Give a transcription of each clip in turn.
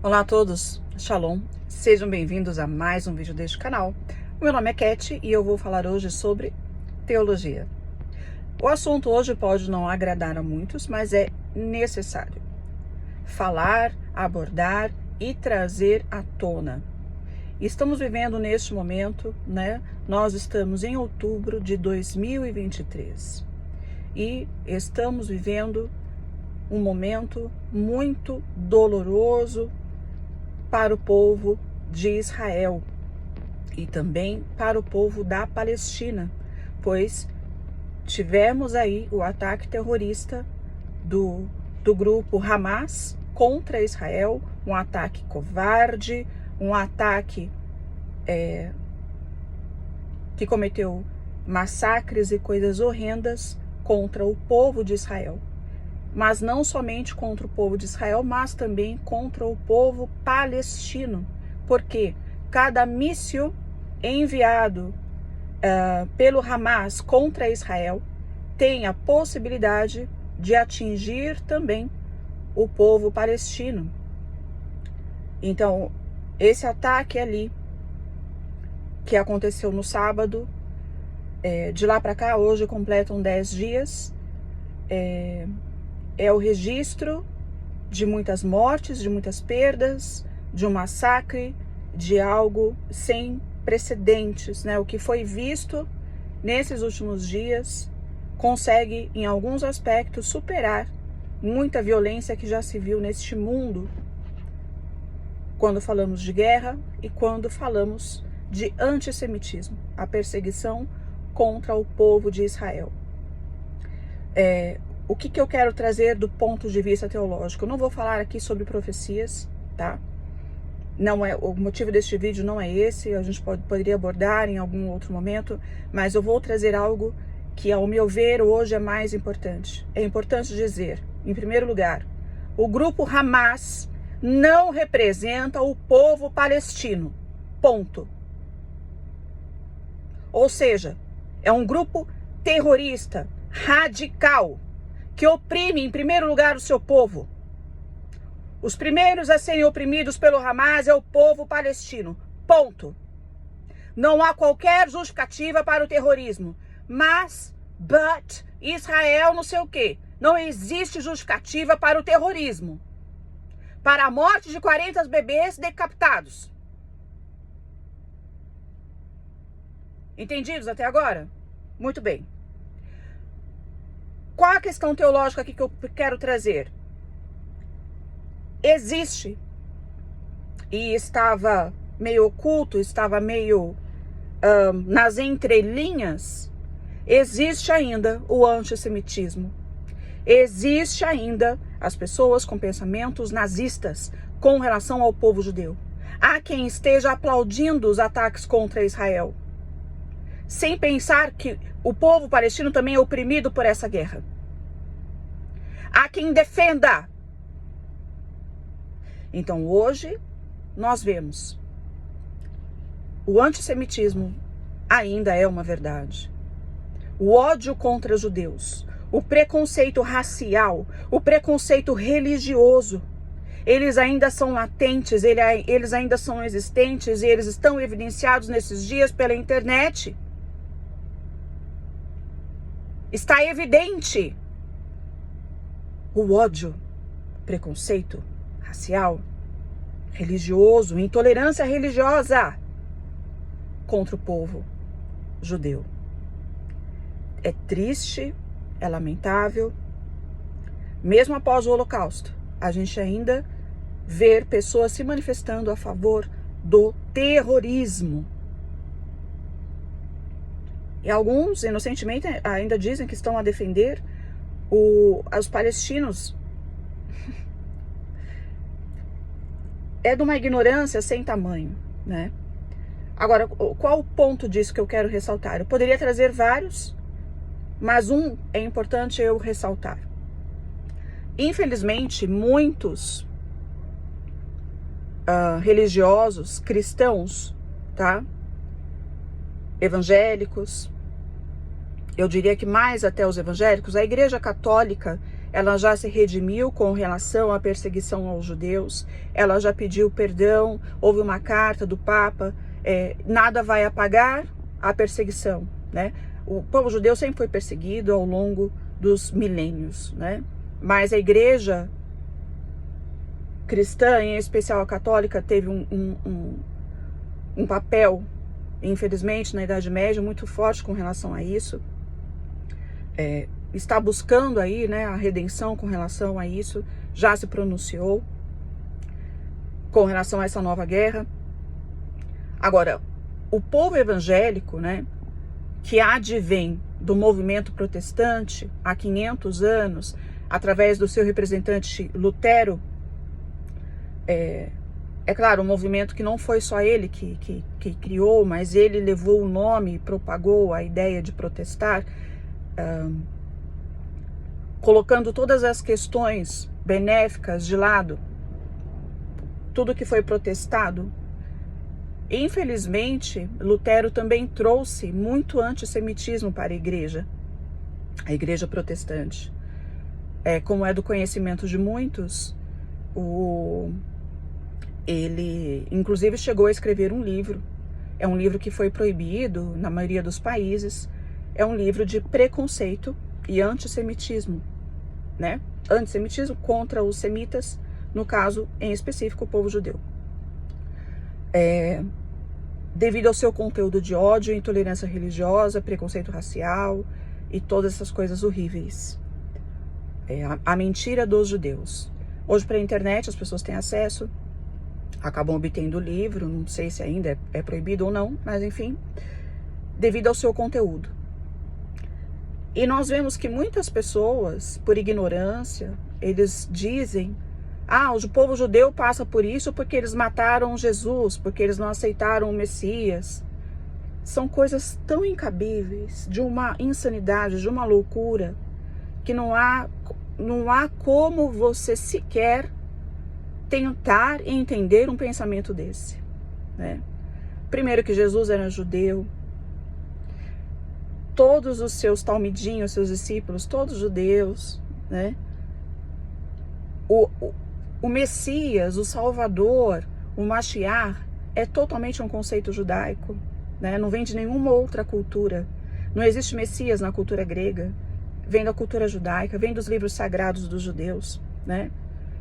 Olá a todos, Shalom, sejam bem-vindos a mais um vídeo deste canal. O meu nome é Cat e eu vou falar hoje sobre teologia. O assunto hoje pode não agradar a muitos, mas é necessário falar, abordar e trazer à tona. Estamos vivendo neste momento, Nós estamos em outubro de 2023 e estamos vivendo um momento muito doloroso para o povo de Israel e também para o povo da Palestina, pois tivemos aí o ataque terrorista do grupo Hamas contra Israel, um ataque covarde, um ataque que cometeu massacres e coisas horrendas contra o povo de Israel. Mas não somente contra o povo de Israel, mas também contra o povo palestino, porque cada míssil enviado pelo Hamas contra Israel tem a possibilidade de atingir também o povo palestino. Então, esse ataque ali, que aconteceu no sábado, de lá para cá, hoje completam 10 dias, é o registro de muitas mortes, de muitas perdas, de um massacre, de algo sem precedentes, O que foi visto nesses últimos dias consegue, em alguns aspectos, superar muita violência que já se viu neste mundo quando falamos de guerra e quando falamos de antissemitismo, a perseguição contra o povo de Israel. O que eu quero trazer do ponto de vista teológico? Eu não vou falar aqui sobre profecias, tá? Não é, o motivo deste vídeo não é esse, a gente poderia abordar em algum outro momento, mas eu vou trazer algo que, ao meu ver, hoje é mais importante. É importante dizer, em primeiro lugar, o grupo Hamas não representa o povo palestino, ponto. Ou seja, é um grupo terrorista, radical, que oprime, em primeiro lugar, o seu povo. Os primeiros a serem oprimidos pelo Hamas é o povo palestino. Ponto. Não há qualquer justificativa para o terrorismo. But, Israel não sei o quê. Não existe justificativa para o terrorismo. Para a morte de 40 bebês decapitados. Entendidos até agora? Muito bem. Qual a questão teológica aqui que eu quero trazer? Existe, e estava meio oculto, estava meio nas entrelinhas, existe ainda o antissemitismo. Existe ainda as pessoas com pensamentos nazistas com relação ao povo judeu. Há quem esteja aplaudindo os ataques contra Israel, sem pensar que o povo palestino também é oprimido por essa guerra. Há quem defenda. Então hoje nós vemos o antissemitismo ainda é uma verdade. O ódio contra os judeus, o preconceito racial, o preconceito religioso, eles ainda são latentes, eles ainda são existentes e eles estão evidenciados nesses dias pela internet. Está evidente o ódio, preconceito racial, religioso, intolerância religiosa contra o povo judeu. É triste, é lamentável. Mesmo após o Holocausto, a gente ainda vê pessoas se manifestando a favor do terrorismo. E alguns, inocentemente, ainda dizem que estão a defender os palestinos. É de uma ignorância sem tamanho, Agora, qual o ponto disso que eu quero ressaltar? Eu poderia trazer vários, mas um é importante eu ressaltar. Infelizmente, muitos religiosos, cristãos, evangélicos, eu diria que mais até os evangélicos, a Igreja Católica ela já se redimiu com relação à perseguição aos judeus, ela já pediu perdão, houve uma carta do Papa, nada vai apagar a perseguição, né? O povo judeu sempre foi perseguido ao longo dos milênios, né? Mas a igreja cristã, em especial a católica, teve um papel, infelizmente, na Idade Média, muito forte com relação a isso. Está buscando aí, né, a redenção com relação a isso, já se pronunciou com relação a essa nova guerra. Agora, o povo evangélico, né, que advém do movimento protestante há 500 anos, através do seu representante Lutero, é claro, um movimento que não foi só ele que criou, mas ele levou o nome e propagou a ideia de protestar, colocando todas as questões benéficas de lado, tudo que foi protestado. Infelizmente, Lutero também trouxe muito antissemitismo para a igreja protestante. Como é do conhecimento de muitos, ele inclusive chegou a escrever um livro. É um livro que foi proibido na maioria dos países. É um livro de preconceito e antissemitismo, né? Antissemitismo contra os semitas, no caso, em específico, o povo judeu. Devido ao seu conteúdo de ódio, intolerância religiosa, preconceito racial e todas essas coisas horríveis. A mentira dos judeus. Hoje, pela internet, as pessoas têm acesso, acabam obtendo o livro, não sei se ainda é proibido ou não, mas enfim, devido ao seu conteúdo. E nós vemos que muitas pessoas, por ignorância, eles dizem: o povo judeu passa por isso porque eles mataram Jesus, porque eles não aceitaram o Messias. São coisas tão incabíveis, de uma insanidade, de uma loucura, que não há como você sequer tentar entender um pensamento desse, né? Primeiro que Jesus era judeu, todos os seus talmidinhos, seus discípulos, todos judeus, né? O Messias, o Salvador, o Mashiach, é totalmente um conceito judaico, né? Não vem de nenhuma outra cultura. Não existe Messias na cultura grega, vem da cultura judaica, vem dos livros sagrados dos judeus, né?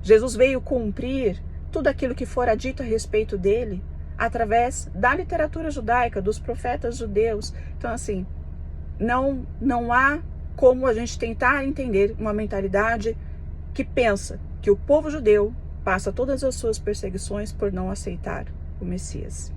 Jesus veio cumprir tudo aquilo que fora dito a respeito dele através da literatura judaica, dos profetas judeus. Então, assim, não há como a gente tentar entender uma mentalidade que pensa que o povo judeu passa todas as suas perseguições por não aceitar o Messias,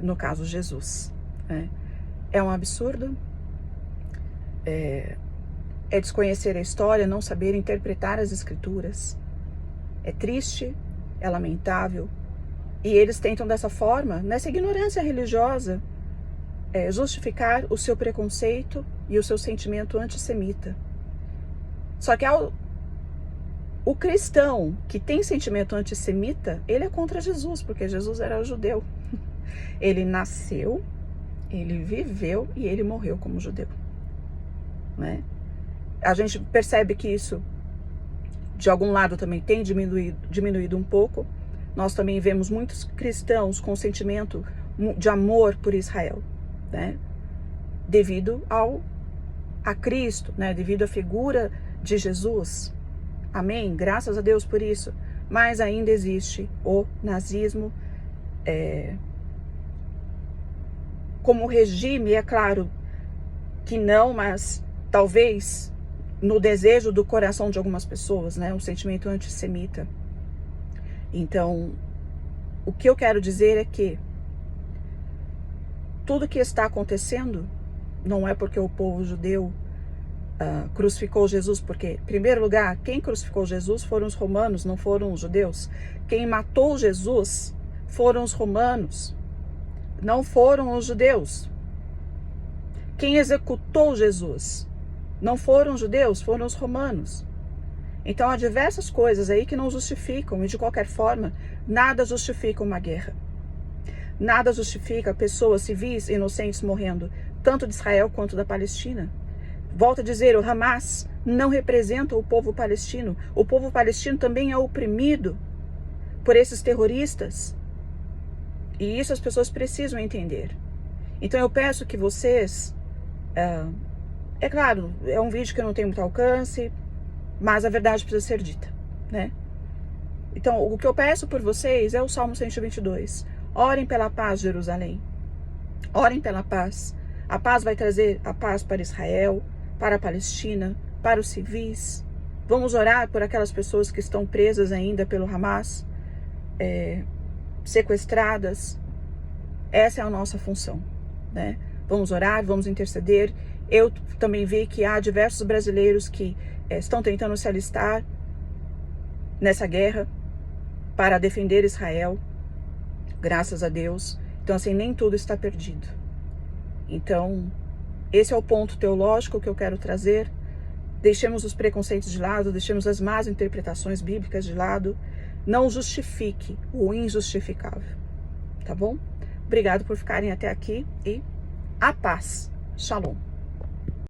no caso Jesus, né? É um absurdo, é desconhecer a história, não saber interpretar as escrituras. É triste, é lamentável, e eles tentam dessa forma, nessa ignorância religiosa, justificar o seu preconceito e o seu sentimento antissemita. Só que o cristão que tem sentimento antissemita, ele é contra Jesus, porque Jesus era judeu. Ele nasceu, ele viveu e ele morreu como judeu, né? A gente percebe que isso, de algum lado, também tem diminuído um pouco. Nós também vemos muitos cristãos com sentimento de amor por Israel, né? Devido a Cristo, né? Devido à figura de Jesus. Amém? Graças a Deus por isso. Mas ainda existe o nazismo como regime, é claro que não, mas talvez no desejo do coração de algumas pessoas, né? Um sentimento antissemita. Então, o que eu quero dizer é que tudo que está acontecendo não é porque o povo judeu crucificou Jesus, porque, em primeiro lugar, quem crucificou Jesus foram os romanos, não foram os judeus. Quem matou Jesus foram os romanos, não foram os judeus. Quem executou Jesus não foram os judeus, foram os romanos. Então há diversas coisas aí que não justificam, e de qualquer forma, nada justifica uma guerra. Nada justifica pessoas civis inocentes morrendo, tanto de Israel quanto da Palestina. Volto a dizer, o Hamas não representa o povo palestino. O povo palestino também é oprimido por esses terroristas. E isso as pessoas precisam entender. Então eu peço que vocês... é claro, é um vídeo que não tem muito alcance, mas a verdade precisa ser dita, né? Então, o que eu peço por vocês é o Salmo 122. Orem pela paz de Jerusalém. Orem pela paz. A paz vai trazer a paz para Israel, para a Palestina, para os civis. Vamos orar por aquelas pessoas que estão presas ainda pelo Hamas, sequestradas. Essa é a nossa função, né? Vamos orar, vamos interceder. Eu também vi que há diversos brasileiros que estão tentando se alistar nessa guerra para defender Israel, graças a Deus. Então, assim, nem tudo está perdido. Então, esse é o ponto teológico que eu quero trazer. Deixemos os preconceitos de lado, deixemos as más interpretações bíblicas de lado. Não justifique o injustificável, tá bom? Obrigado por ficarem até aqui e a paz. Shalom.